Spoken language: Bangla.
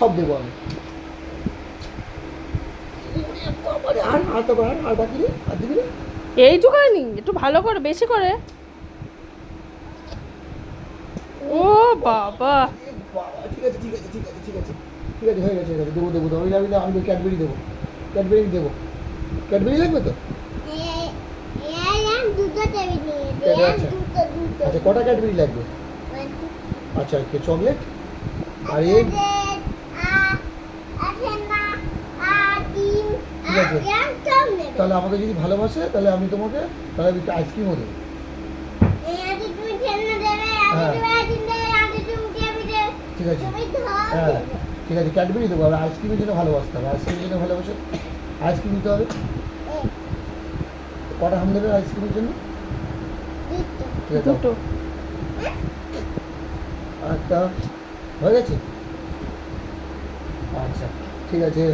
সব দেবো আমি। আর আর তো আর বাকি নেই, আর দিবি না? এইটুখানি একটু ভালো করে বেশি করে। ও বাবা, এ বাবা, ঠিক আছে ঠিক আছে ঠিক আছে ঠিক আছে ঠিক আছে, হয়ে গেছে হয়ে গেছে, দেবো দেবো দেবো, আমি ক্যাডবেরি দেবো, ক্যাডবেরি দেবো। ক্যাডবেরি লাগবে তো? আচ্ছা আচ্ছা, কটা ক্যাডবেরি লাগবে? আচ্ছা, চকলেট আর এগ। ঠিক আছে, তাহলে আমাকে যদি ভালোবাসে তাহলে আমি তোমাকে, তাহলে আমি একটা আইসক্রিমও দেবো। হ্যাঁ ঠিক আছে, হ্যাঁ ঠিক আছে, ক্যাডবেরি দেবো। আর আইসক্রিমের জন্য ভালোবাসতে হবে, আইসক্রিমের জন্য ভালোবাসে, আইসক্রিম দিতে হবে। কটা হাম দেবে আইসক্রিমের জন্য? ঠিক আছে, দুটো। একটা হয়ে গেছে। আচ্ছা ঠিক আছে,